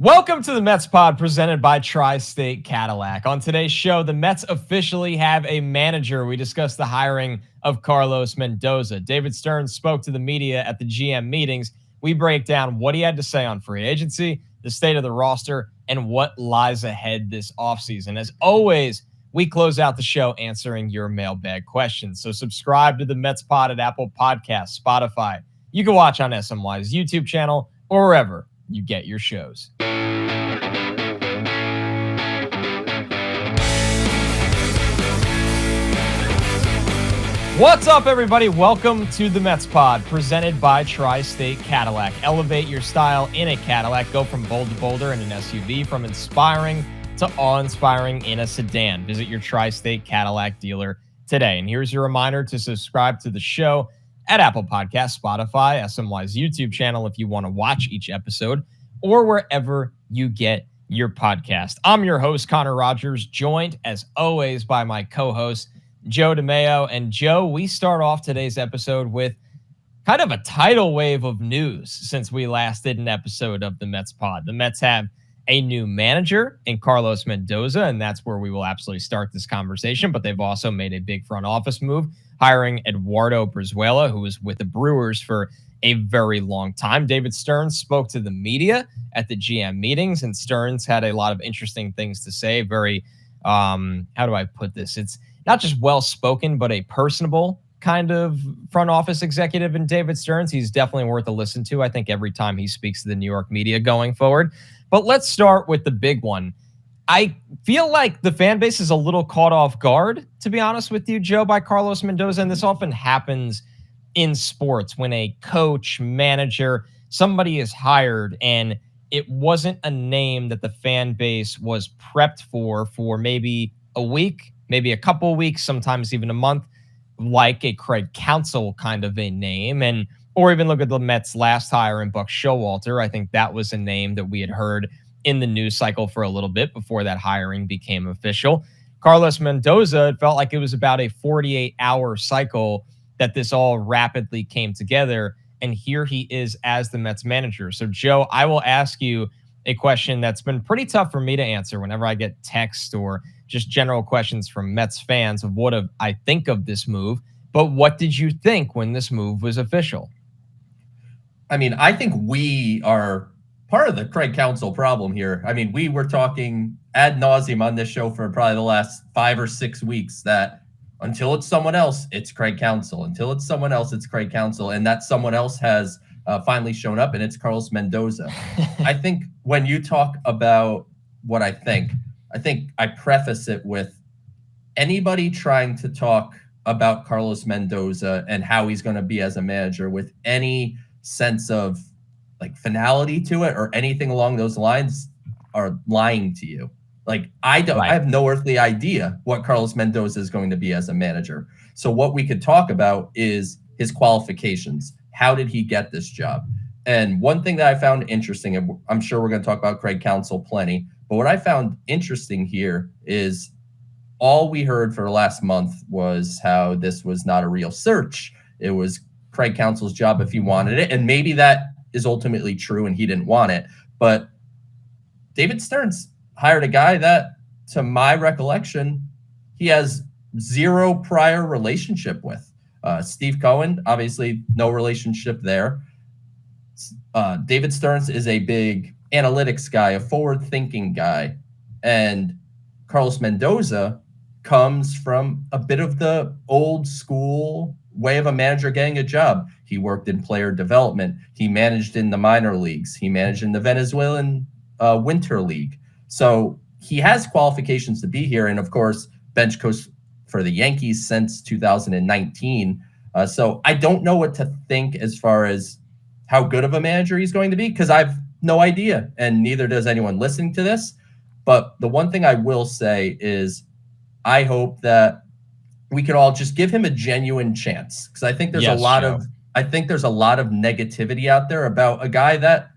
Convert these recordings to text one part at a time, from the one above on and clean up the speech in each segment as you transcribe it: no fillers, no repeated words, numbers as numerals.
Welcome to the Mets Pod presented by Tri-State Cadillac. On today's show, the Mets officially have a manager. We discussed the hiring of Carlos Mendoza. David Stearns spoke to the media at the GM meetings. We break down what he had to say on free agency, the state of the roster, and what lies ahead this offseason. As always, we close out the show answering your mailbag questions. So subscribe to the Mets Pod at Apple Podcasts, Spotify. You can watch on SNY's YouTube channel or wherever you get your shows. What's up, everybody? Welcome to the Mets Pod, presented by Tri-State Cadillac. Elevate your style in a Cadillac. Go from bold to bolder in an SUV, from inspiring to awe-inspiring in a sedan. Visit your Tri-State Cadillac dealer today. And here's your reminder to subscribe to the show at Apple Podcasts, Spotify, SNY's YouTube channel if you want to watch each episode, or wherever you get your podcast. I'm your host, Connor Rogers, joined as always by my co-host, Joe DeMayo. And Joe, we start off today's episode with kind of a tidal wave of news since we last did an episode of the Mets Pod. The Mets have a new manager in Carlos Mendoza, and that's where we will absolutely start this conversation. But they've also made a big front office move, hiring Eduardo Brizuela, who was with the Brewers for a very long time. David Stearns spoke to the media at the GM meetings, and Stearns had a lot of interesting things to say. Very, how do I put this? It's not just well-spoken, but a personable kind of front office executive in David Stearns. He's definitely worth a listen to, I think, every time he speaks to the New York media going forward. But let's start with the big one. I feel like the fan base is a little caught off guard, to be honest with you, Joe, by Carlos Mendoza. And this often happens in sports when a coach, manager, somebody is hired and it wasn't a name that the fan base was prepped for maybe a week, maybe a couple of weeks, sometimes even a month, like a Craig Counsell kind of a name. And or even look at the Mets' last hire in Buck Showalter. I think that was a name that we had heard in the news cycle for a little bit before that hiring became official. Carlos Mendoza, it felt like it was about a 48-hour cycle that this all rapidly came together. And here he is as the Mets manager. So, Joe, I will ask you a question that's been pretty tough for me to answer whenever I get text or just general questions from Mets fans of what I think of this move. But what did you think when this move was official? I mean, I think we are part of the Craig Counsell problem here. I mean, we were talking ad nauseum on this show for probably the last 5 or 6 weeks that until it's someone else, it's Craig Counsell. Until it's someone else, it's Craig Counsell. And that someone else has finally shown up, and it's Carlos Mendoza. I think when you talk about what I think I preface it with anybody trying to talk about Carlos Mendoza and how he's going to be as a manager with any sense of like finality to it or anything along those lines are lying to you. Like I have no earthly idea what Carlos Mendoza is going to be as a manager. So what we could talk about is his qualifications. How did he get this job? And one thing that I found interesting, and I'm sure we're going to talk about Craig Counsell plenty, but what I found interesting here is all we heard for the last month was how this was not a real search. It was Craig Counsell's job if he wanted it. And maybe that is ultimately true and he didn't want it. But David Stearns hired a guy that, to my recollection, he has zero prior relationship with. Steve Cohen, obviously no relationship there. David Stearns is a big analytics guy, a forward-thinking guy. And Carlos Mendoza comes from a bit of the old school way of a manager getting a job. He worked in player development. He managed in the minor leagues. He managed in the Venezuelan Winter League. So he has qualifications to be here. And of course, bench coach for the Yankees since 2019. So I don't know what to think as far as how good of a manager he's going to be, because I've no idea. And neither does anyone listening to this. But the one thing I will say is I hope that we could all just give him a genuine chance, because I think there's a lot of negativity out there about a guy that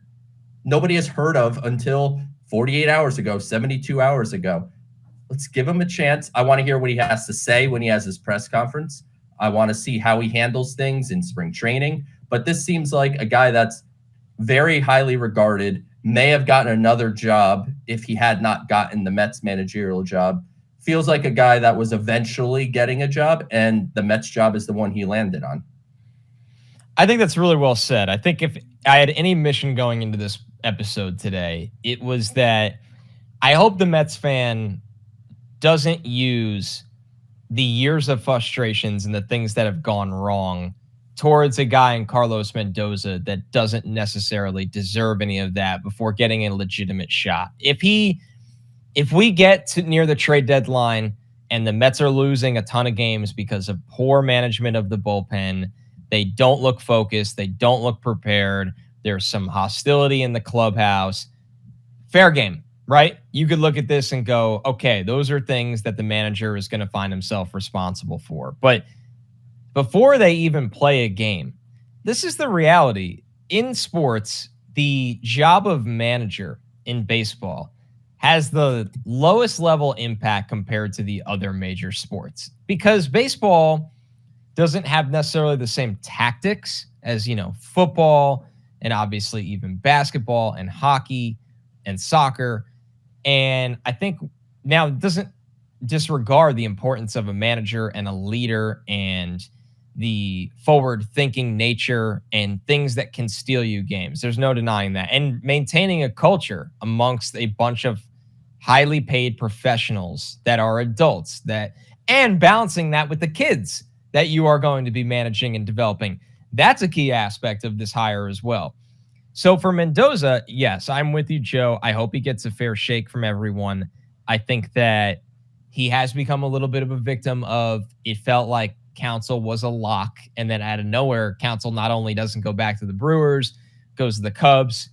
nobody has heard of until 48 hours ago, 72 hours ago. Let's give him a chance. I want to hear what he has to say when he has his press conference. I want to see how he handles things in spring training. But this seems like a guy that's very highly regarded, may have gotten another job if he had not gotten the Mets managerial job. Feels like a guy that was eventually getting a job, and the Mets job is the one he landed on. I think that's really well said. I think if I had any mission going into this episode today, it was that I hope the Mets fan doesn't use the years of frustrations and the things that have gone wrong towards a guy in Carlos Mendoza that doesn't necessarily deserve any of that before getting a legitimate shot. If we get to near the trade deadline and the Mets are losing a ton of games because of poor management of the bullpen, they don't look focused, they don't look prepared, there's some hostility in the clubhouse, fair game, right? You could look at this and go, okay, those are things that the manager is going to find himself responsible for. But before they even play a game, this is the reality. In sports, the job of manager in baseball has the lowest level impact compared to the other major sports because baseball doesn't have necessarily the same tactics as, football and obviously even basketball and hockey and soccer. And I think now it doesn't disregard the importance of a manager and a leader and the forward-thinking nature and things that can steal you games. There's no denying that. And maintaining a culture amongst a bunch of highly paid professionals that are adults and balancing that with the kids that you are going to be managing and developing. That's a key aspect of this hire as well. So for Mendoza, yes, I'm with you, Joe. I hope he gets a fair shake from everyone. I think that he has become a little bit of a victim of it felt like Counsell was a lock, and then out of nowhere, Counsell not only doesn't go back to the Brewers, goes to the Cubs.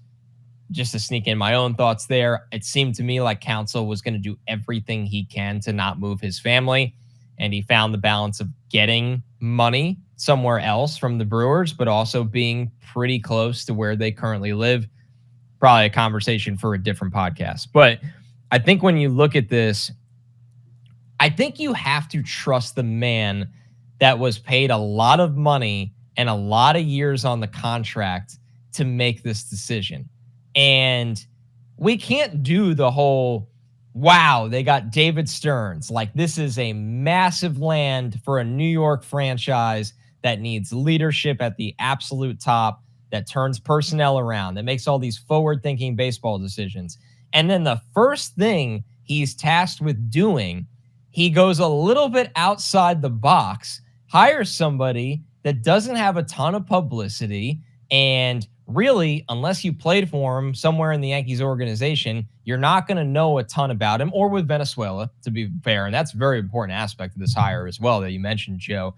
Just to sneak in my own thoughts there, it seemed to me like Counsell was going to do everything he can to not move his family, and he found the balance of getting money somewhere else from the Brewers, but also being pretty close to where they currently live. Probably a conversation for a different podcast. But I think when you look at this, I think you have to trust the man that was paid a lot of money and a lot of years on the contract to make this decision. And we can't do the whole, wow, they got David Stearns. Like, this is a massive land for a New York franchise that needs leadership at the absolute top, that turns personnel around, that makes all these forward-thinking baseball decisions. And then the first thing he's tasked with doing, he goes a little bit outside the box, hires somebody that doesn't have a ton of publicity, and really, unless you played for him somewhere in the Yankees organization, you're not going to know a ton about him, or with Venezuela, to be fair. And that's a very important aspect of this hire as well that you mentioned, Joe.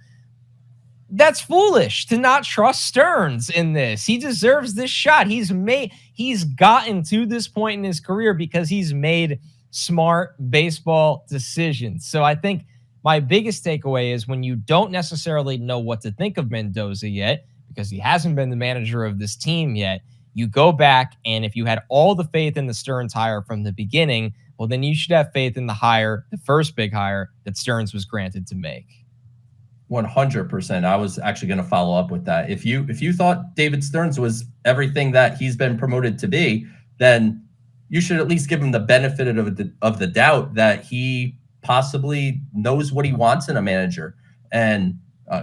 That's foolish to not trust Stearns in this. He deserves this shot. He's gotten to this point in his career because he's made smart baseball decisions. So I think my biggest takeaway is when you don't necessarily know what to think of Mendoza yet, because he hasn't been the manager of this team yet, you go back, and if you had all the faith in the Stearns hire from the beginning, well, then you should have faith in the first big hire that Stearns was granted to make. 100%. I was actually going to follow up with that. If you thought David Stearns was everything that he's been promoted to be, then you should at least give him the benefit of the doubt that he possibly knows what he wants in a manager. And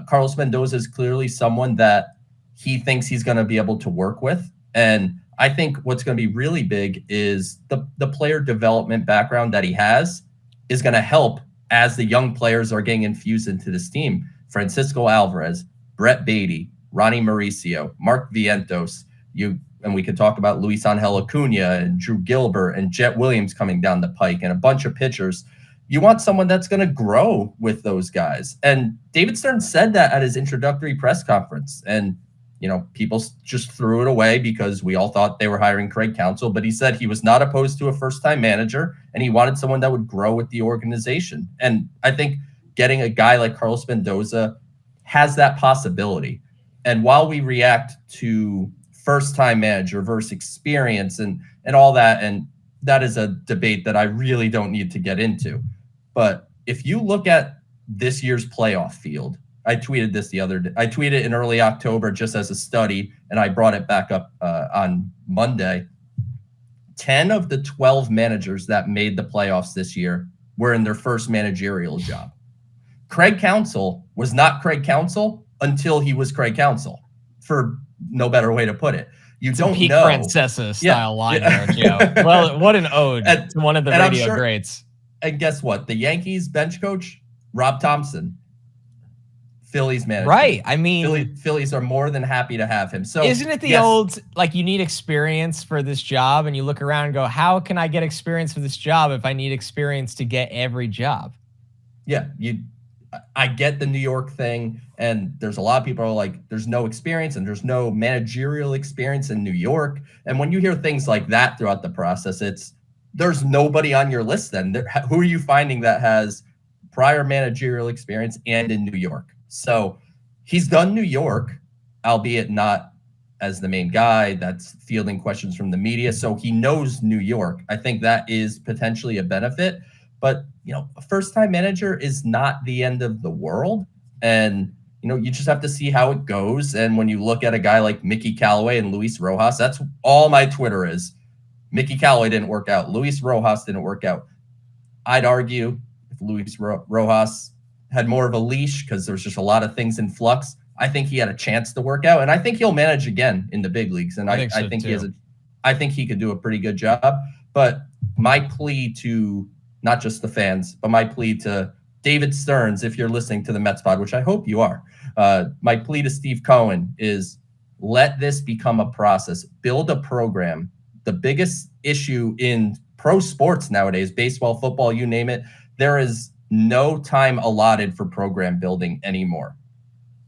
Carlos Mendoza is clearly someone that he thinks he's going to be able to work with. And I think what's going to be really big is the player development background that he has is going to help as the young players are getting infused into this team. Francisco Alvarez, Brett Beatty, Ronnie Mauricio, Mark Vientos, and we could talk about Luis Angel Acuna and Drew Gilbert and Jet Williams coming down the pike and a bunch of pitchers. You want someone that's going to grow with those guys. And David Stearns said that at his introductory press conference. And, people just threw it away because we all thought they were hiring Craig Counsell. But he said he was not opposed to a first-time manager, and he wanted someone that would grow with the organization. And I think getting a guy like Carlos Mendoza has that possibility. And while we react to first-time manager versus experience and all that, and that is a debate that I really don't need to get into. But if you look at this year's playoff field, I tweeted this the other day. I tweeted in early October just as a study, and I brought it back up on Monday. 10 of the 12 managers that made the playoffs this year were in their first managerial job. Craig Counsell was not Craig Counsell until he was Craig Counsell, for no better way to put it. You don't Pete know. Francesa style line there, Joe. Well, what an ode to one of the radio greats. And guess what? The Yankees bench coach, Rob Thompson, Phillies manager. Right. I mean, Phillies are more than happy to have him. So isn't it the old, like, you need experience for this job, and you look around and go, how can I get experience for this job if I need experience to get every job? Yeah, I get the New York thing, and there's a lot of people are like, there's no experience and there's no managerial experience in New York. And when you hear things like that throughout the process, there's nobody on your list then. Who are you finding that has prior managerial experience and in New York? So he's done New York, albeit not as the main guy that's fielding questions from the media. So he knows New York. I think that is potentially a benefit. But, a first-time manager is not the end of the world. And, you just have to see how it goes. And when you look at a guy like Mickey Callaway and Luis Rojas, that's all my Twitter is. Mickey Callaway didn't work out. Luis Rojas didn't work out. I'd argue if Luis Rojas had more of a leash because there's just a lot of things in flux, I think he had a chance to work out. And I think he'll manage again in the big leagues. And I think he could do a pretty good job. But my plea to not just the fans, but my plea to David Stearns, if you're listening to the Mets pod, which I hope you are, my plea to Steve Cohen is let this become a process. Build a program. The biggest issue in pro sports nowadays, baseball, football, you name it, there is no time allotted for program building anymore.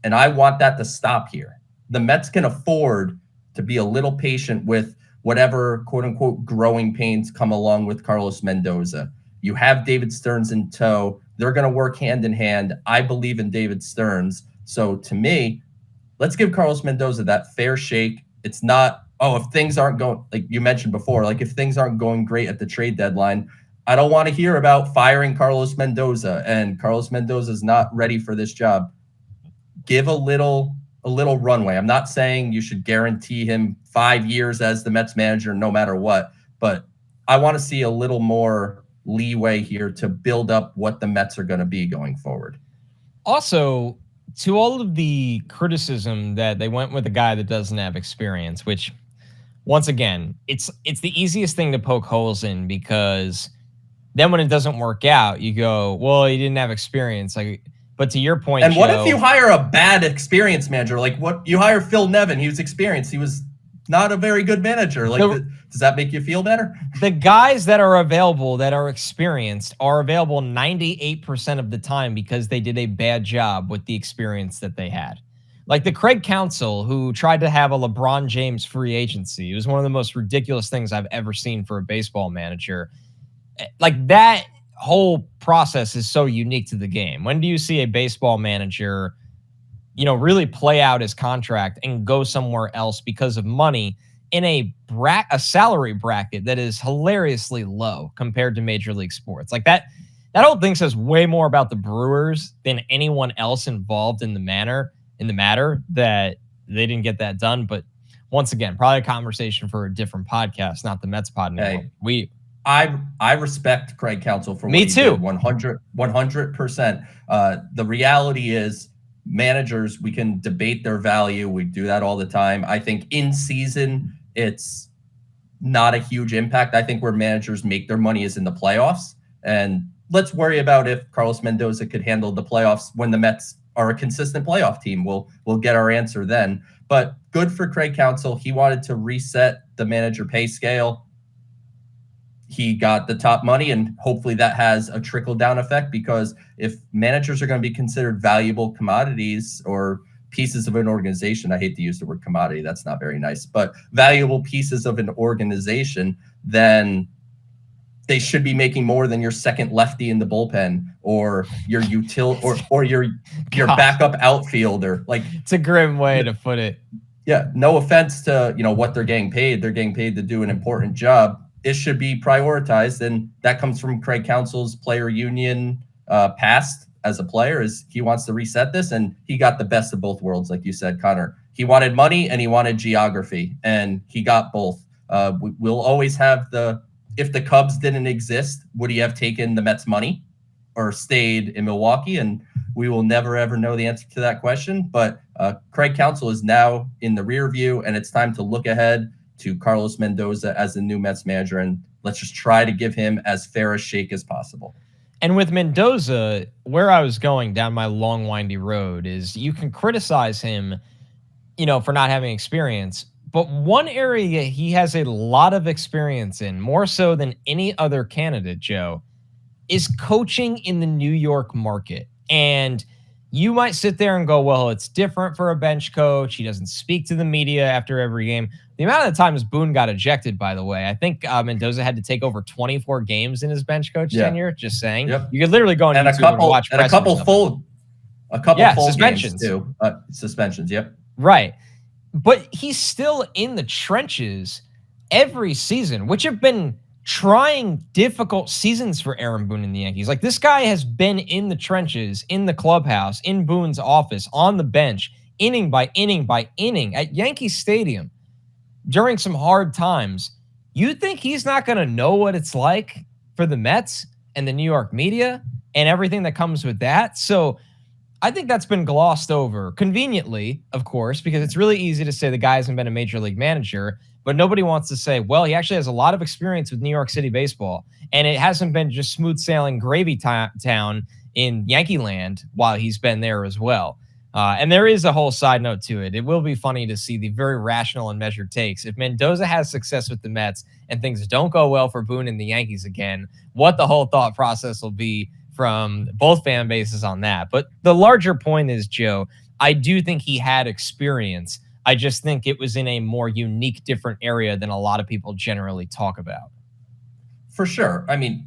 And I want that to stop here. The Mets can afford to be a little patient with whatever quote unquote growing pains come along with Carlos Mendoza. You have David Stearns in tow. They're going to work hand in hand. I believe in David Stearns. So to me, let's give Carlos Mendoza that fair shake. It's not, if things aren't going, like you mentioned before, like if things aren't going great at the trade deadline, I don't want to hear about firing Carlos Mendoza and Carlos Mendoza is not ready for this job. Give a little runway. I'm not saying you should guarantee him 5 years as the Mets manager no matter what, but I want to see a little more leeway here to build up what the Mets are going to be going forward. Also, to all of the criticism that they went with a guy that doesn't have experience, which once again, it's the easiest thing to poke holes in, because then when it doesn't work out, you go, well, he didn't have experience. But to your point, and Joe, what if you hire a bad experienced manager? Like what you hire Phil Nevin, he was experienced. He was not a very good manager. Does that make you feel better? The guys that are available that are experienced are available 98% of the time because they did a bad job with the experience that they had. Like the Craig Counsell, who tried to have a LeBron James free agency. It was one of the most ridiculous things I've ever seen for a baseball manager. Like that whole process is so unique to the game. When do you see a baseball manager, really play out his contract and go somewhere else because of money in a salary bracket that is hilariously low compared to Major League Sports? Like that whole thing says way more about the Brewers than anyone else involved in the matter that they didn't get that done. But once again, probably a conversation for a different podcast, not the Mets pod anymore. Hey, I respect Craig Counsell for what Me he too. did 100%. The reality is, managers, we can debate their value. We do that all the time. I think in season, it's not a huge impact. I think where managers make their money is in the playoffs. And let's worry about if Carlos Mendoza could handle the playoffs when the Mets are a consistent playoff team. We'll get our answer then. But good for Craig Counsell. He wanted to reset the manager pay scale. He got the top money, and hopefully that has a trickle-down effect, because if managers are going to be considered valuable commodities or pieces of an organization, I hate to use the word commodity, that's not very nice, but valuable pieces of an organization, then they should be making more than your second lefty in the bullpen or your or your backup outfielder. Like, it's a grim way to put it. Yeah, no offense to what they're getting paid. They're getting paid to do an important job. It should be prioritized, and that comes from Craig Counsell's player union past as a player. Is he wants to reset this, and he got the best of both worlds, like you said, Connor. He wanted money and he wanted geography, and he got both. We'll always have if the Cubs didn't exist, would he have taken the Mets money or stayed in Milwaukee? And we will never, ever know the answer to that question. But Craig Counsell is now in the rear view, and it's time to look ahead to Carlos Mendoza as the new Mets manager. And let's just try to give him as fair a shake as possible. And with Mendoza, where I was going down my long, windy road is you can criticize him, for not having experience. But one area he has a lot of experience in, more so than any other candidate, Joe, is coaching in the New York market. And you might sit there and go, well, it's different for a bench coach. He doesn't speak to the media after every game. The amount of times Boone got ejected, by the way, I think Mendoza had to take over 24 games in his bench coach tenure. Just saying, you could literally go on and YouTube and watch a couple full suspensions too. Suspensions, yep. Right, but he's still in the trenches every season, which have been trying, difficult seasons for Aaron Boone and the Yankees. Like, this guy has been in the trenches, in the clubhouse, in Boone's office, on the bench, inning by inning by inning at Yankee Stadium during some hard times. You think he's not going to know what it's like for the Mets and the New York media and everything that comes with that? So I think that's been glossed over conveniently, of course, because it's really easy to say the guy hasn't been a major league manager, but nobody wants to say, well, he actually has a lot of experience with New York City baseball, and it hasn't been just smooth sailing gravy town in Yankee land while he's been there as well. And there is a whole side note to it. It will be funny to see the very rational and measured takes. If Mendoza has success with the Mets and things don't go well for Boone and the Yankees again, what the whole thought process will be from both fan bases on that. But the larger point is, Joe, I do think he had experience. I just think it was in a more unique, different area than a lot of people generally talk about. For sure. I mean,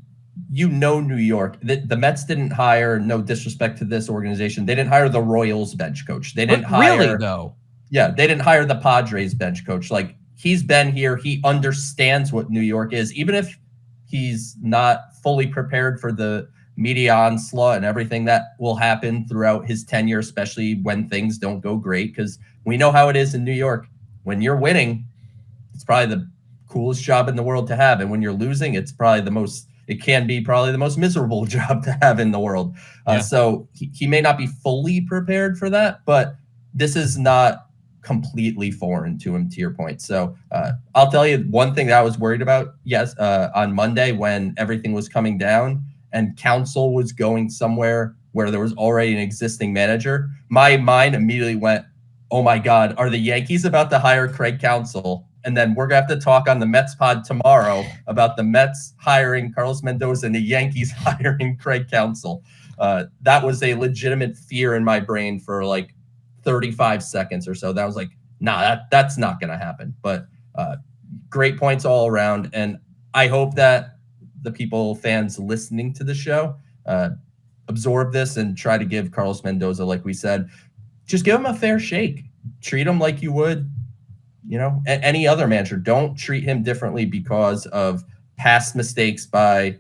New York. The Mets didn't hire, no disrespect to this organization, they didn't hire the Royals bench coach. They didn't hire. Really, though? Yeah, they didn't hire the Padres bench coach. Like, he's been here. He understands what New York is, even if he's not fully prepared for the media onslaught and everything that will happen throughout his tenure, especially when things don't go great, because we know how it is in New York. When you're winning, it's probably the coolest job in the world to have. And when you're losing, it can be probably the most miserable job to have in the world. So he may not be fully prepared for that, but this is not completely foreign to him, to your point. So I'll tell you one thing that I was worried about. Yes, on Monday when everything was coming down and Counsell was going somewhere where there was already an existing manager, my mind immediately went, oh my God, are the Yankees about to hire Craig Counsell? And then we're going to have to talk on the Mets pod tomorrow about the Mets hiring Carlos Mendoza and the Yankees hiring Craig Counsell. That was a legitimate fear in my brain for like 35 seconds or so. That was like, nah, that's not going to happen. But great points all around. And I hope that the fans listening to the show absorb this and try to give Carlos Mendoza, like we said, just give him a fair shake. Treat him like you would, any other manager. Don't treat him differently because of past mistakes by,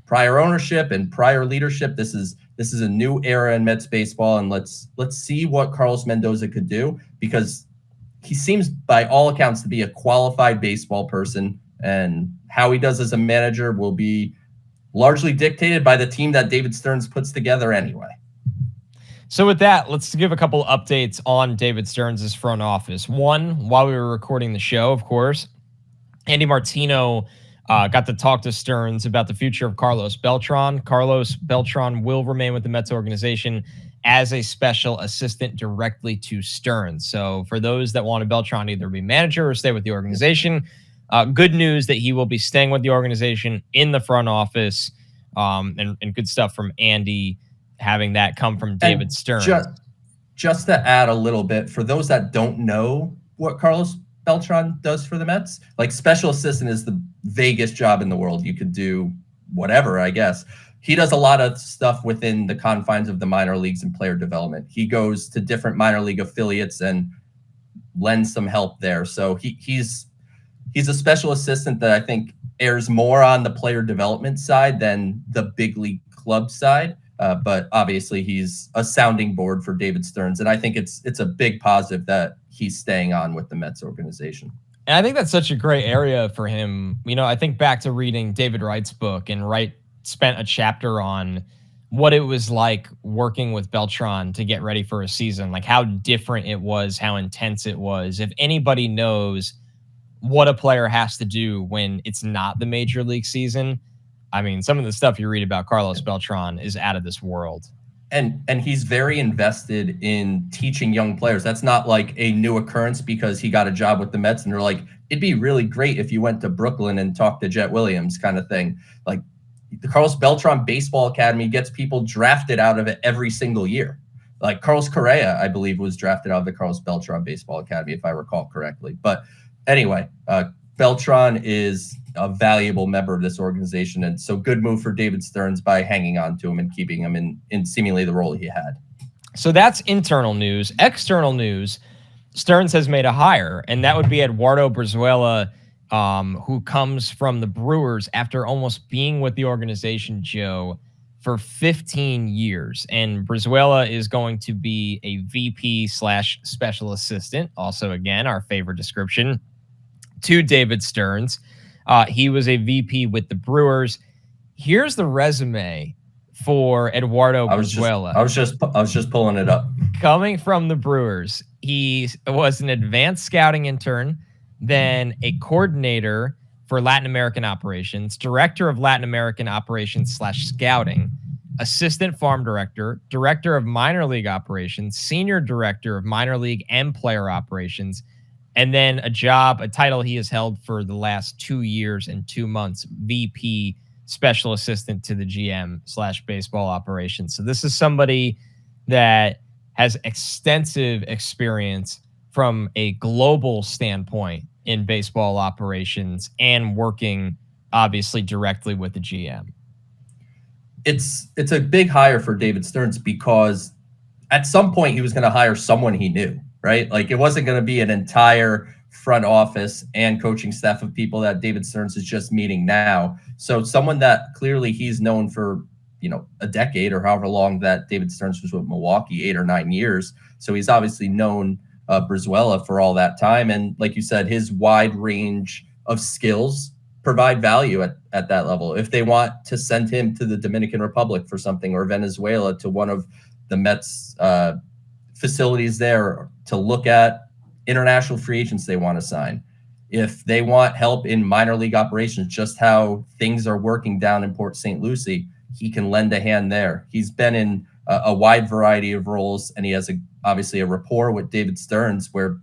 prior ownership and prior leadership. This is a new era in Mets baseball, and let's see what Carlos Mendoza could do, because he seems, by all accounts, to be a qualified baseball person, and how he does as a manager will be largely dictated by the team that David Stearns puts together anyway. So with that, let's give a couple updates on David Stearns' front office. One, while we were recording the show, of course, Andy Martino got to talk to Stearns about the future of Carlos Beltran. Carlos Beltran will remain with the Mets organization as a special assistant directly to Stearns. So for those that wanted Beltran to either be manager or stay with the organization, good news that he will be staying with the organization in the front office, and good stuff from Andy, having that come from David Stearns. Just to add a little bit, for those that don't know what Carlos Beltran does for the Mets, like, special assistant is the vaguest job in the world. You could do whatever, I guess. He does a lot of stuff within the confines of the minor leagues and player development. He goes to different minor league affiliates and lends some help there. So he's a special assistant that I think airs more on the player development side than the big league club side. But obviously he's a sounding board for David Stearns. And I think it's a big positive that he's staying on with the Mets organization. And I think that's such a great area for him. I think back to reading David Wright's book, and Wright spent a chapter on what it was like working with Beltran to get ready for a season, like how different it was, how intense it was. If anybody knows what a player has to do when it's not the major league season, I mean, some of the stuff you read about Carlos Beltran is out of this world. And he's very invested in teaching young players. That's not like a new occurrence because he got a job with the Mets and they're like, it'd be really great if you went to Brooklyn and talked to Jet Williams kind of thing. Like the Carlos Beltran Baseball Academy gets people drafted out of it every single year. Like Carlos Correa, I believe, was drafted out of the Carlos Beltran Baseball Academy, if I recall correctly. But anyway, Beltran is a valuable member of this organization. And so good move for David Stearns by hanging on to him and keeping him in seemingly the role he had. So that's internal news. External news, Stearns has made a hire, and that would be Eduardo Brizuela, who comes from the Brewers after almost being with the organization, Joe, for 15 years. And Brizuela is going to be a VP/special assistant. Also, again, our favorite description to David Stearns. He was a VP with the Brewers. Here's the resume for Eduardo Brizuela. I was just pulling it up. Coming from the Brewers, he was an advanced scouting intern, then a coordinator for Latin American operations, director of Latin American operations / scouting, assistant farm director, director of minor league operations, senior director of minor league and player operations, and then a title he has held for the last 2 years and 2 months, VP special assistant to the GM / baseball operations. So this is somebody that has extensive experience from a global standpoint in baseball operations and working obviously directly with the GM. It's a big hire for David Stearns because at some point he was going to hire someone he knew, right? Like it wasn't going to be an entire front office and coaching staff of people that David Stearns is just meeting now. So someone that clearly he's known for, a decade or however long that David Stearns was with Milwaukee, 8 or 9 years. So he's obviously known Brizuela for all that time. And like you said, his wide range of skills provide value at that level. If they want to send him to the Dominican Republic for something or Venezuela to one of the Mets facilities there to look at international free agents they want to sign. If they want help in minor league operations, just how things are working down in Port St. Lucie, he can lend a hand there. He's been in a wide variety of roles, and he has obviously a rapport with David Stearns where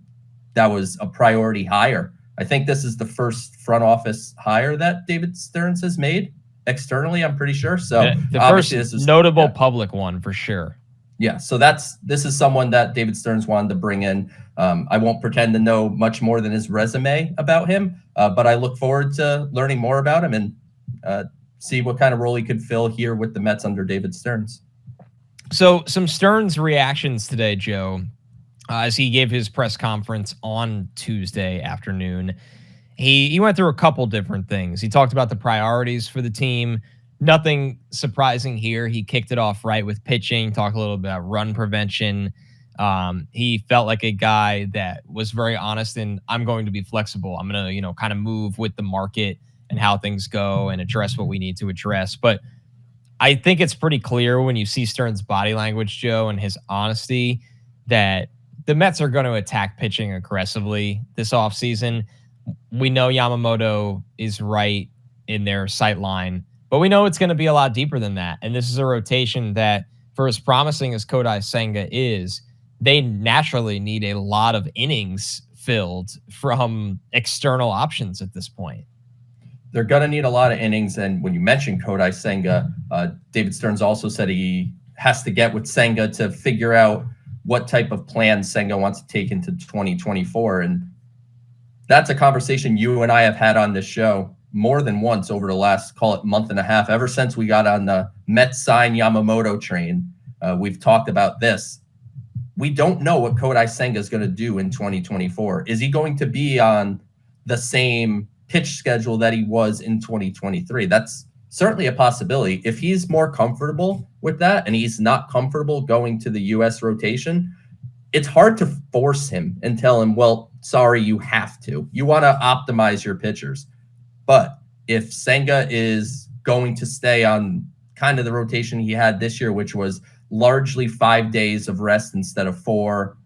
that was a priority hire. I think this is the first front office hire that David Stearns has made externally, I'm pretty sure. So the first notable public one for sure. Yeah, so this is someone that David Stearns wanted to bring in. I won't pretend to know much more than his resume about him, but I look forward to learning more about him and see what kind of role he could fill here with the Mets under David Stearns. So some Stearns reactions today, Joe, as he gave his press conference on Tuesday afternoon. He went through a couple different things. He talked about the priorities for the team. Nothing surprising here. He kicked it off right with pitching, talked a little bit about run prevention. He felt like a guy that was very honest and I'm going to be flexible. I'm going to, kind of move with the market and how things go and address what we need to address. But I think it's pretty clear when you see Stearns' body language, Joe, and his honesty that the Mets are going to attack pitching aggressively this offseason. We know Yamamoto is right in their sight line, but we know it's going to be a lot deeper than that. And this is a rotation that, for as promising as Kodai Senga is, they naturally need a lot of innings filled from external options at this point. They're going to need a lot of innings. And when you mentioned Kodai Senga, David Stearns also said he has to get with Senga to figure out what type of plan Senga wants to take into 2024. And that's a conversation you and I have had on this show more than once over the last, call it, month and a half. Ever since we got on the Mets sign Yamamoto train, we've talked about this. We don't know what Kodai Senga is going to do in 2024. Is he going to be on the same pitch schedule that he was in 2023? That's certainly a possibility. If he's more comfortable with that and he's not comfortable going to the U.S. rotation, it's hard to force him and tell him, well, sorry, you have to. You want to optimize your pitchers. But if Senga is going to stay on kind of the rotation he had this year, which was largely 5 days of rest instead of 4,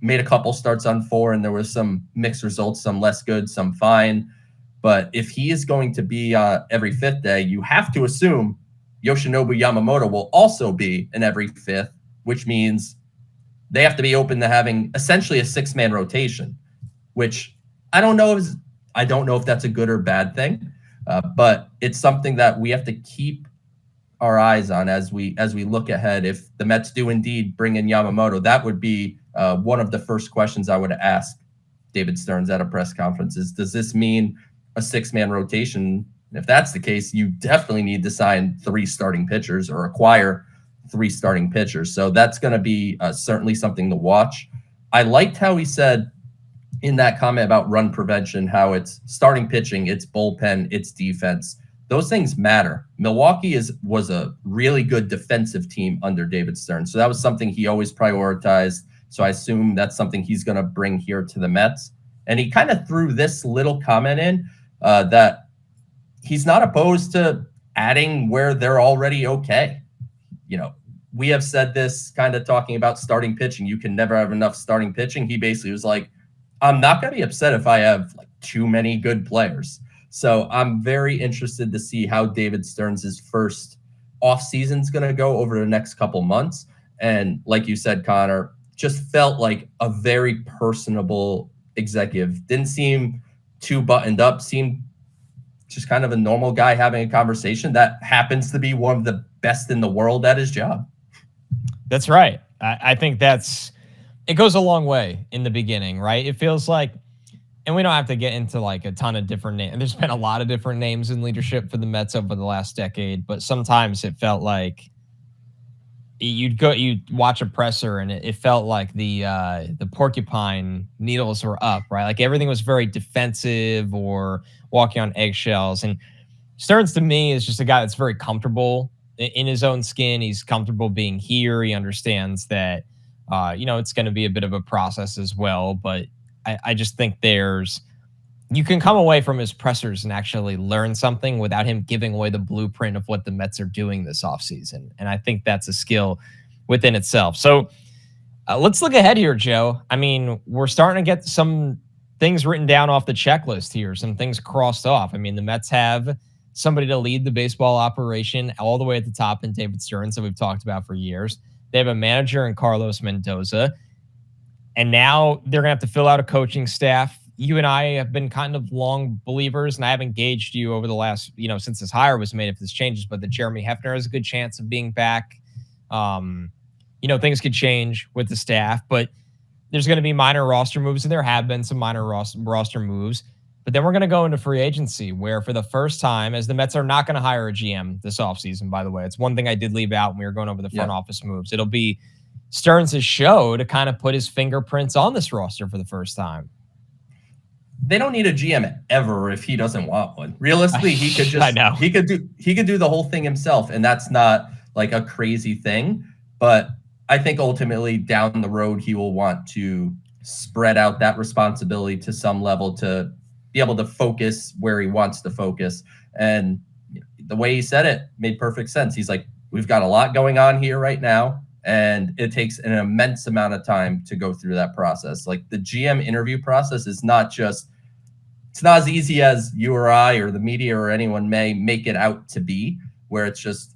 made a couple starts on 4, and there was some mixed results, some less good, some fine. But if he is going to be every 5th day, you have to assume Yoshinobu Yamamoto will also be in every 5th, which means they have to be open to having essentially a 6-man rotation, which I don't know if that's a good or bad thing, but it's something that we have to keep our eyes on as we look ahead. If the Mets do indeed bring in Yamamoto, that would be one of the first questions I would ask David Stearns at a press conference is, does this mean a 6-man rotation? If that's the case, you definitely need to sign 3 starting pitchers or acquire 3 starting pitchers. So that's going to be certainly something to watch. I liked how he said in that comment about run prevention, how it's starting pitching, it's bullpen, it's defense. Those things matter. Milwaukee was a really good defensive team under David Stearns. So that was something he always prioritized. So I assume that's something he's going to bring here to the Mets. And he kind of threw this little comment in that he's not opposed to adding where they're already okay. You know, we have said this kind of talking about starting pitching. You can never have enough starting pitching. He basically was like, I'm not going to be upset if I have like too many good players. So I'm very interested to see how David Stearns' first offseason is going to go over the next couple months. And like you said, Connor, just felt like a very personable executive. Didn't seem too buttoned up, seemed just kind of a normal guy having a conversation that happens to be one of the best in the world at his job. That's right. I think it goes a long way in the beginning, right? It feels like, and we don't have to get into like a ton of different names. There's been a lot of different names in leadership for the Mets over the last decade, but sometimes it felt like you'd watch a presser and it felt like the porcupine needles were up, right? Like everything was very defensive or walking on eggshells. And Stearns to me is just a guy that's very comfortable in his own skin. He's comfortable being here. He understands that, it's going to be a bit of a process as well. But I just think you can come away from his pressers and actually learn something without him giving away the blueprint of what the Mets are doing this offseason. And I think that's a skill within itself. So let's look ahead here, Joe. I mean, we're starting to get some things written down off the checklist here, some things crossed off. I mean, the Mets have somebody to lead the baseball operation all the way at the top in David Stearns that we've talked about for years. They have a manager in Carlos Mendoza. And now they're going to have to fill out a coaching staff. You and I have been kind of long believers, and I have engaged you over the last, since this hire was made, if this changes, but that Jeremy Hefner has a good chance of being back. Things could change with the staff, but there's going to be minor roster moves, and there have been some minor roster moves. But then we're going to go into free agency, where for the first time, as the Mets are not going to hire a GM this offseason, by the way. It's one thing I did leave out when we were going over the front office moves. It'll be Stearns' show to kind of put his fingerprints on this roster for the first time. They don't need a GM ever if he doesn't want one. Realistically, he could just he could do the whole thing himself, and that's not like a crazy thing. But I think ultimately down the road he will want to spread out that responsibility to some level to be able to focus where he wants to focus. And the way he said it made perfect sense. He's like, we've got a lot going on here right now, and it takes an immense amount of time to go through that process. Like the GM interview process is it's not as easy as you or I or the media or anyone may make it out to be, where it's just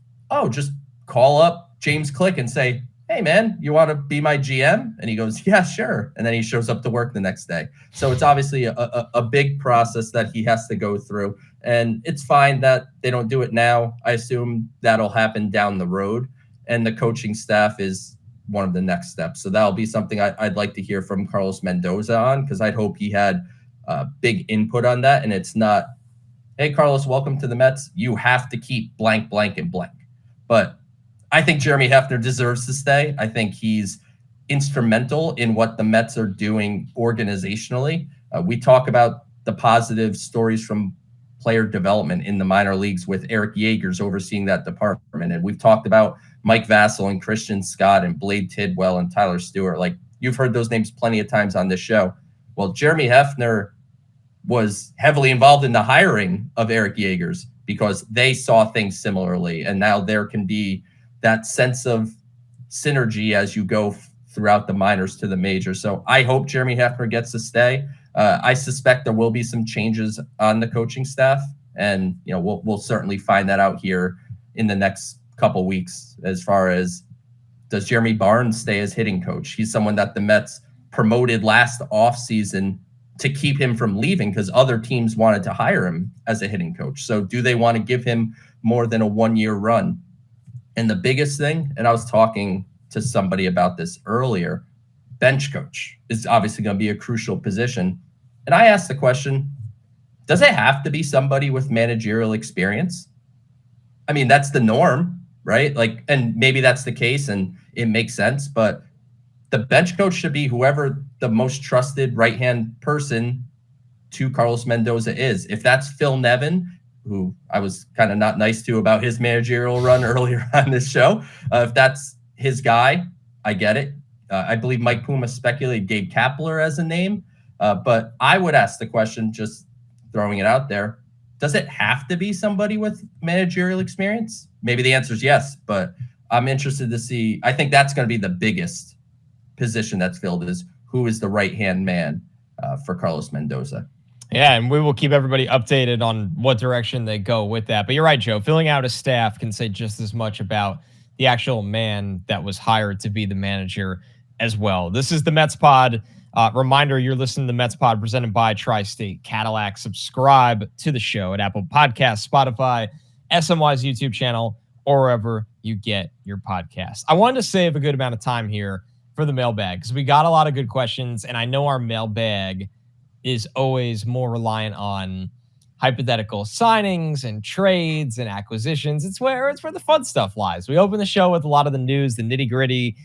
call up James Click and say, hey man, you want to be my GM? And he goes, yeah, sure. And then he shows up to work the next day. So it's obviously a big process that he has to go through. And it's fine that they don't do it now. I assume that'll happen down the road. And the coaching staff is one of the next steps. So that'll be something I'd like to hear from Carlos Mendoza on, because I'd hope he had big input on that. And it's not, hey, Carlos, welcome to the Mets. You have to keep blank, blank, and blank. But I think Jeremy Hefner deserves to stay. I think he's instrumental in what the Mets are doing organizationally. We talk about the positive stories from player development in the minor leagues with Eric Yeagers overseeing that department. And we've talked about Mike Vassell and Christian Scott and Blade Tidwell and Tyler Stewart. Like, You've heard those names plenty of times on this show. Well, Jeremy Hefner was heavily involved in the hiring of Eric Yeagers because they saw things similarly. And now there can be that sense of synergy as you go throughout the minors to the majors. So I hope Jeremy Hefner gets to stay. I suspect there will be some changes on the coaching staff, and we'll certainly find that out here in the next couple weeks. As far as, does Jeremy Barnes stay as hitting coach? He's someone that the Mets promoted last offseason to keep him from leaving because other teams wanted to hire him as a hitting coach. So do they want to give him more than a 1-year run? And the biggest thing, and I was talking to somebody about this earlier, bench coach is obviously going to be a crucial position. And I asked the question, does it have to be somebody with managerial experience? I mean, that's the norm, right? And maybe that's the case and it makes sense, but the bench coach should be whoever the most trusted right-hand person to Carlos Mendoza is. If that's Phil Nevin, who I was kind of not nice to about his managerial run earlier on this show, if that's his guy, I get it. I believe Mike Puma speculated Gabe Kapler as a name, but I would ask the question, just throwing it out there, does it have to be somebody with managerial experience? Maybe the answer is yes, but I'm interested to see. I think that's going to be the biggest position that's filled, is who is the right-hand man for Carlos Mendoza. Yeah, and we will keep everybody updated on what direction they go with that. But you're right, Joe. Filling out a staff can say just as much about the actual man that was hired to be the manager as well. This is the Mets Pod. Reminder, you're listening to the Mets Pod presented by Tri-State Cadillac. Subscribe to the show at Apple Podcasts, Spotify, SNY's YouTube channel, or wherever you get your podcast. I wanted to save a good amount of time here for the mailbag because we got a lot of good questions, and I know our mailbag is always more reliant on hypothetical signings and trades and acquisitions. It's where the fun stuff lies. We open the show with a lot of the news, the nitty-gritty,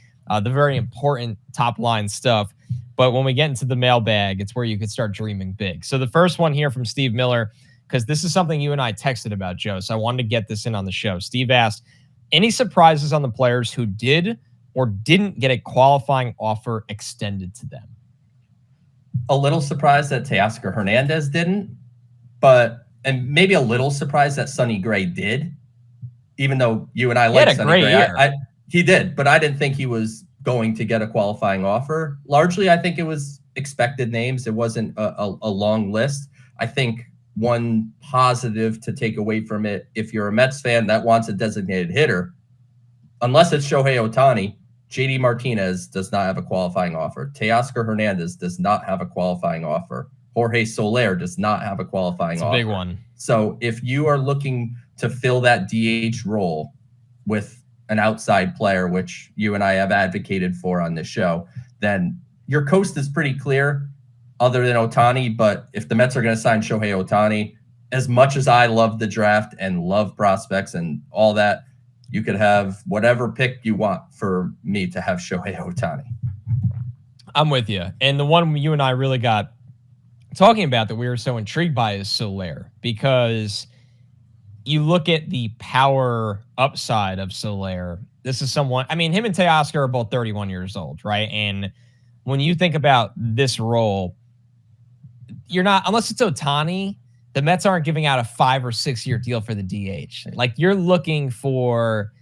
the very important top-line stuff. But when we get into the mailbag, it's where you could start dreaming big. So the first one here from Steve Miller, because this is something you and I texted about, Joe, so I wanted to get this in on the show. Steve asked, any surprises on the players who did or didn't get a qualifying offer extended to them? A little surprised that Teoscar Hernandez didn't, and maybe a little surprised that Sonny Gray did, even though you and I like Sonny Gray. He did, but I didn't think he was going to get a qualifying offer. Largely, I think it was expected names. It wasn't a long list. I think one positive to take away from it, if you're a Mets fan that wants a designated hitter, unless it's Shohei Ohtani, JD Martinez does not have a qualifying offer. Teoscar Hernandez does not have a qualifying offer. Jorge Soler does not have a qualifying offer. It's a big one. So if you are looking to fill that DH role with an outside player, which you and I have advocated for on this show, then your coast is pretty clear other than Ohtani. But if the Mets are going to sign Shohei Ohtani, as much as I love the draft and love prospects and all that, you could have whatever pick you want for me to have Shohei Ohtani. I'm with you. And the one you and I really got talking about that we were so intrigued by is Soler, because you look at the power upside of Soler. This is someone, I mean, him and Teoscar are both 31 years old, right? And when you think about this role, you're not, unless it's Ohtani, the Mets aren't giving out a 5 or 6 year deal for the DH. Like, you're looking for,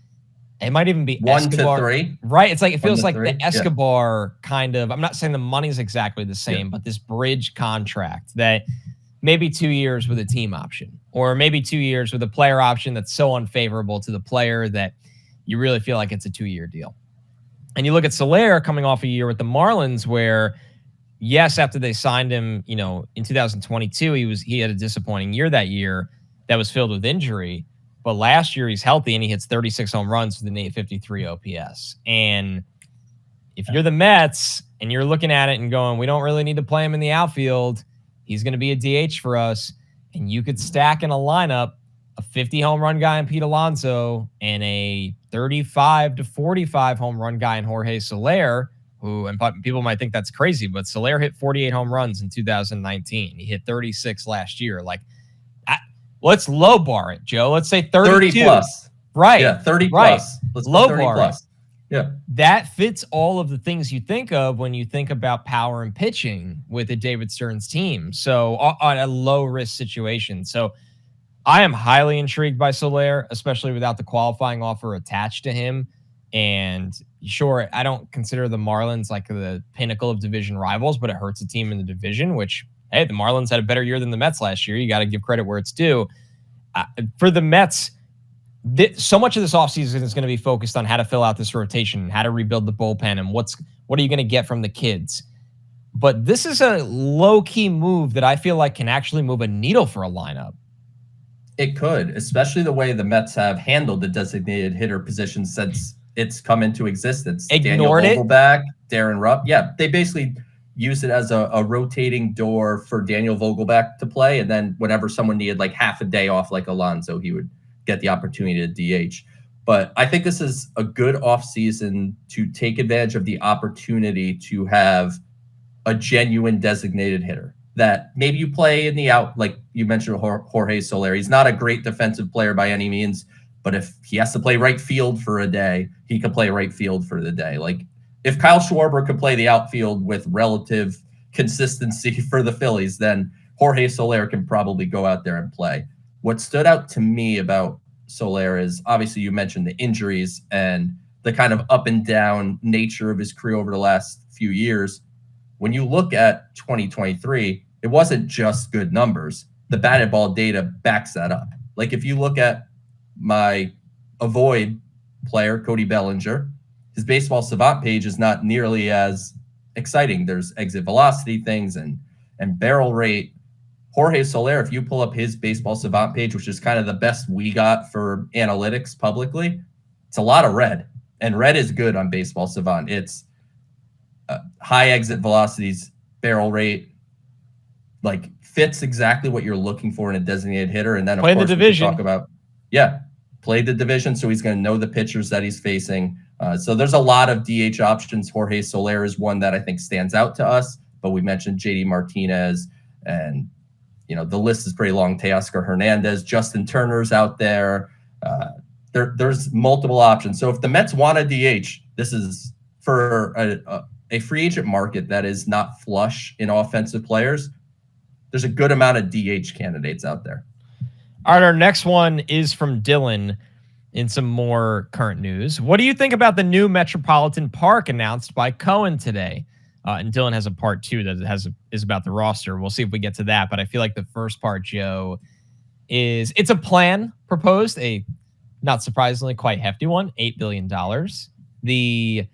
it might even be 1 to 3. Right? It's like, it feels like the Escobar kind of, I'm not saying the money's exactly the same, but this bridge contract that maybe 2 years with a team option, or maybe 2 years with a player option that's so unfavorable to the player that you really feel like it's a 2-year deal. And you look at Soler coming off a year with the Marlins where, yes, after they signed him, in 2022, he had a disappointing year that year that was filled with injury. But last year he's healthy and he hits 36 home runs with an 853 OPS. And if you're the Mets and you're looking at it and going, we don't really need to play him in the outfield, he's going to be a DH for us. And you could stack in a lineup a 50 home run guy in Pete Alonso and a 35 to 45 home run guy in Jorge Soler, who, and people might think that's crazy, but Soler hit 48 home runs in 2019. He hit 36 last year. Like, let's lowbar it, Joe. Let's say 32. 30 plus. Right. Yeah, 30 right. plus. Let's low 30 bar plus. Yeah. That fits all of the things you think of when you think about power and pitching with a David Stearns team. So on a low risk situation. So I am highly intrigued by Soler, especially without the qualifying offer attached to him. And sure, I don't consider the Marlins like the pinnacle of division rivals, but it hurts a team in the division, which, hey, the Marlins had a better year than the Mets last year. You got to give credit where it's due. For the Mets, so much of this offseason is going to be focused on how to fill out this rotation, how to rebuild the bullpen, and what are you going to get from the kids. But this is a low-key move that I feel like can actually move a needle for a lineup. It could, especially the way the Mets have handled the designated hitter position since it's come into existence. Ignored Daniel Vogelback, Darren Rupp. Yeah, they basically use it as a rotating door for Daniel Vogelback to play. And then whenever someone needed like half a day off, like Alonso, he would get the opportunity to DH. But I think this is a good offseason to take advantage of the opportunity to have a genuine designated hitter that maybe you play in the out, like you mentioned, Jorge Soler. He's not a great defensive player by any means, but if he has to play right field for a day, he can play right field for the day. Like if Kyle Schwarber could play the outfield with relative consistency for the Phillies, then Jorge Soler can probably go out there and play. What stood out to me about Soler is obviously you mentioned the injuries and the kind of up and down nature of his career over the last few years. When you look at 2023, it wasn't just good numbers. The batted ball data backs that up. Like if you look at my avoid player, Cody Bellinger, his baseball savant page is not nearly as exciting. There's exit velocity things and barrel rate. Jorge Soler, if you pull up his baseball savant page, which is kind of the best we got for analytics publicly, it's a lot of red. And red is good on baseball savant. It's high exit velocities, barrel rate, like fits exactly what you're looking for in a designated hitter. And then of course we talk about, played the division. So he's going to know the pitchers that he's facing. So there's a lot of DH options. Jorge Soler is one that I think stands out to us, but we mentioned JD Martinez and, the list is pretty long. Teoscar Hernandez, Justin Turner's out there. There's multiple options. So if the Mets want a DH, this is for a free agent market that is not flush in offensive players. There's a good amount of DH candidates out there. All right, our next one is from Dylan in some more current news. What do you think about the new Metropolitan Park announced by Cohen today? And Dylan has a part two that is about the roster. We'll see if we get to that. But I feel like the first part, Joe, it's a plan proposed, a not surprisingly quite hefty one, $8 billion. The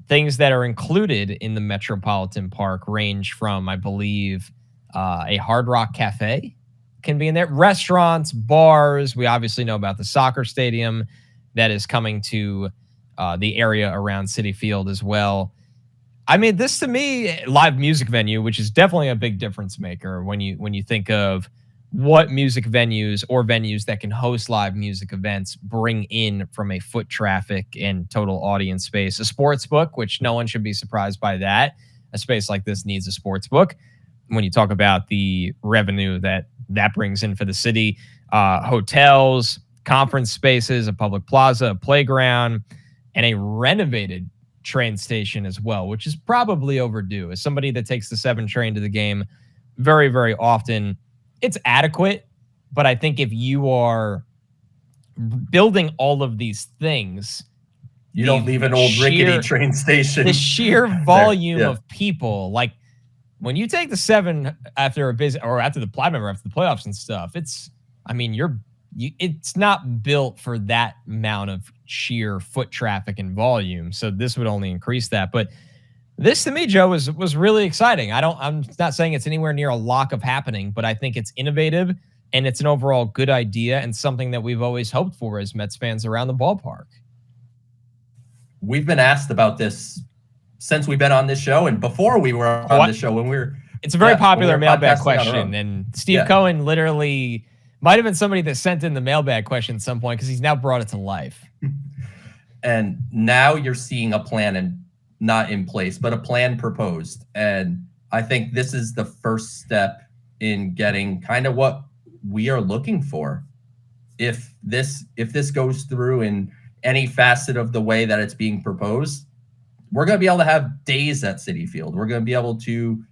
things that are included in the Metropolitan Park range from, I believe, a Hard Rock Cafe can be in there. Restaurants, bars. We obviously know about the soccer stadium that is coming to the area around Citi Field as well. I mean, this to me, live music venue, which is definitely a big difference maker when you think of what music venues or venues that can host live music events bring in from a foot traffic and total audience space. A sports book, which no one should be surprised by that. A space like this needs a sports book. When you talk about the revenue that brings in for the city, hotels, conference spaces, a public plaza, a playground, and a renovated train station as well, which is probably overdue. As somebody that takes the 7 train to the game very, very often, it's adequate. But I think if you are building all of these things, you don't leave an old rickety train station. The sheer volume of people, like when you take the 7 after the playoffs and stuff, it's not built for that amount of sheer foot traffic and volume. So this would only increase that. But this to me, Joe, was really exciting. I'm not saying it's anywhere near a lock of happening, but I think it's innovative and it's an overall good idea and something that we've always hoped for as Mets fans around the ballpark. We've been asked about this since we've been on this show and before we were on the show when we were. It's a very popular mailbag question, and Steve Cohen literally might have been somebody that sent in the mailbag question at some point because he's now brought it to life. And now you're seeing a plan and not in place, but a plan proposed. And I think this is the first step in getting kind of what we are looking for. If this goes through in any facet of the way that it's being proposed, we're going to be able to have days at Citi Field. We're going to be able to,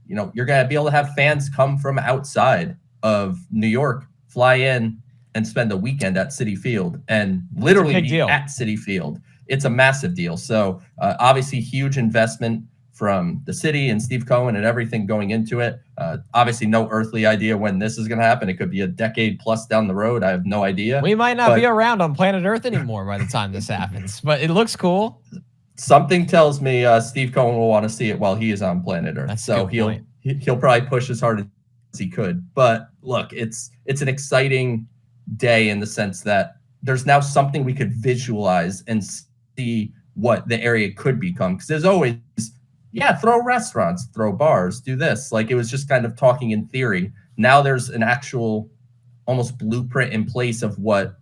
you're going to be able to have fans come from outside of New York, fly in and spend a weekend at Citi Field and literally be at Citi Field. It's a massive deal. So obviously huge investment from the city and Steve Cohen and everything going into it. Obviously no earthly idea when this is going to happen. It could be a decade plus down the road. I have no idea. We might not be around on planet Earth anymore by the time this happens, but it looks cool. Something tells me Steve Cohen will want to see it while he is on planet Earth. So he'll probably push as hard as he could. But look, it's an exciting day in the sense that there's now something we could visualize and see what the area could become. Because there's always, throw restaurants, throw bars, do this. Like it was just kind of talking in theory. Now there's an actual almost blueprint in place of what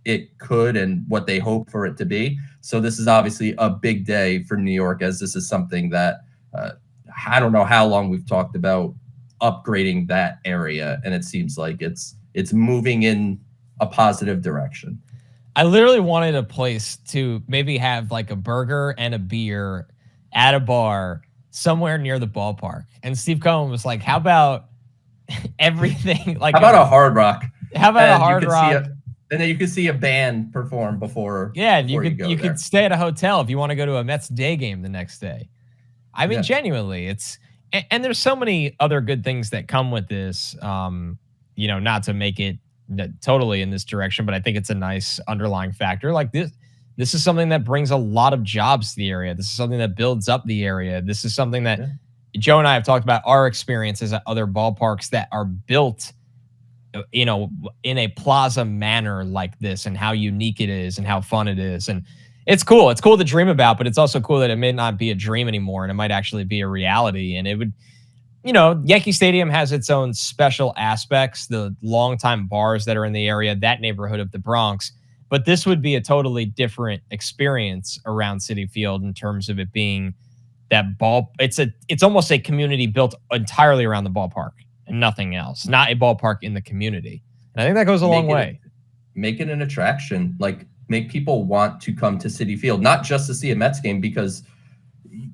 it could and what they hope for it to be. So this is obviously a big day for New York, as this is something that I don't know how long we've talked about upgrading that area, and it seems like it's moving in a positive direction. I literally wanted a place to maybe have like a burger and a beer at a bar somewhere near the ballpark. And Steve Cohen was like, how about everything? Like, how about a Hard Rock? How about a Hard Rock? And then you could see a band perform before. Yeah, you could stay at a hotel if you want to go to a Mets day game the next day. I mean, genuinely, and there's so many other good things that come with this. Not to make it totally in this direction, but I think it's a nice underlying factor. Like this is something that brings a lot of jobs to the area. This is something that builds up the area. This is something that Joe and I have talked about our experiences at other ballparks that are built, in a plaza manner like this, and how unique it is and how fun it is. And it's cool. It's cool to dream about, but it's also cool that it may not be a dream anymore and it might actually be a reality. And it would, Yankee Stadium has its own special aspects, the longtime bars that are in the area, that neighborhood of the Bronx. But this would be a totally different experience around Citi Field in terms of it being that ball. It's almost a community built entirely around the ballpark and nothing else, not a ballpark in the community. And I think that goes a long way. Make it an attraction, like make people want to come to Citi Field, not just to see a Mets game, because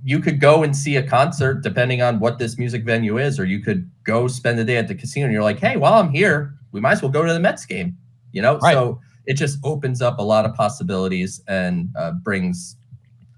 you could go and see a concert depending on what this music venue is, or you could go spend the day at the casino and you're like, hey, while I'm here, we might as well go to the Mets game, Right. So it just opens up a lot of possibilities and brings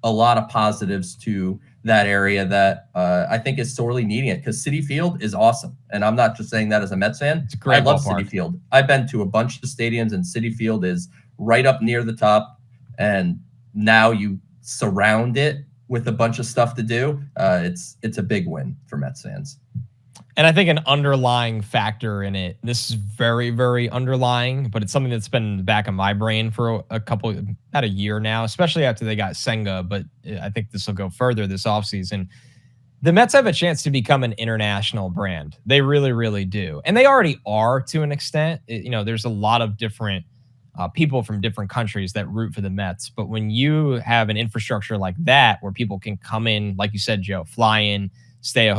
a lot of positives to that area that I think is sorely needing it, because Citi Field is awesome. And I'm not just saying that as a Mets fan. It's a great I love ballpark. Citi Field. I've been to a bunch of stadiums, and Citi Field is right up near the top. And now you surround it with a bunch of stuff to do. It's a big win for Mets fans. And I think an underlying factor in it, this is very, very underlying, but it's something that's been in the back of my brain for about a year now, especially after they got Senga, but I think this will go further this offseason. The Mets have a chance to become an international brand. They really, really do. And they already are to an extent. There's a lot of different people from different countries that root for the Mets. But when you have an infrastructure like that, where people can come in, like you said, Joe, fly in, stay at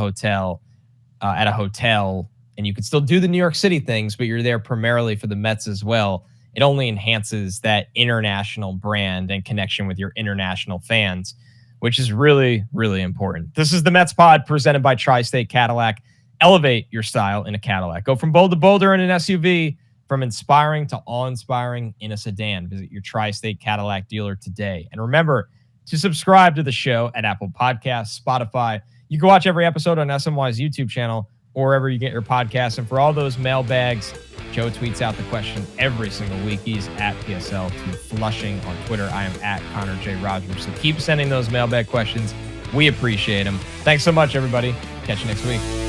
a hotel, and you can still do the New York City things, but you're there primarily for the Mets as well, it only enhances that international brand and connection with your international fans, which is really, really important. This is the Mets Pod presented by Tri-State Cadillac. Elevate your style in a Cadillac. Go from bold to bolder in an SUV, from inspiring to awe-inspiring in a sedan. Visit your Tri-State Cadillac dealer today. And remember to subscribe to the show at Apple Podcasts, Spotify. You can watch every episode on SNY's YouTube channel or wherever you get your podcasts. And for all those mailbags, Joe tweets out the question every single week. He's at PSL2 Flushing on Twitter. I am at Connor J. Rogers. So keep sending those mailbag questions. We appreciate them. Thanks so much, everybody. Catch you next week.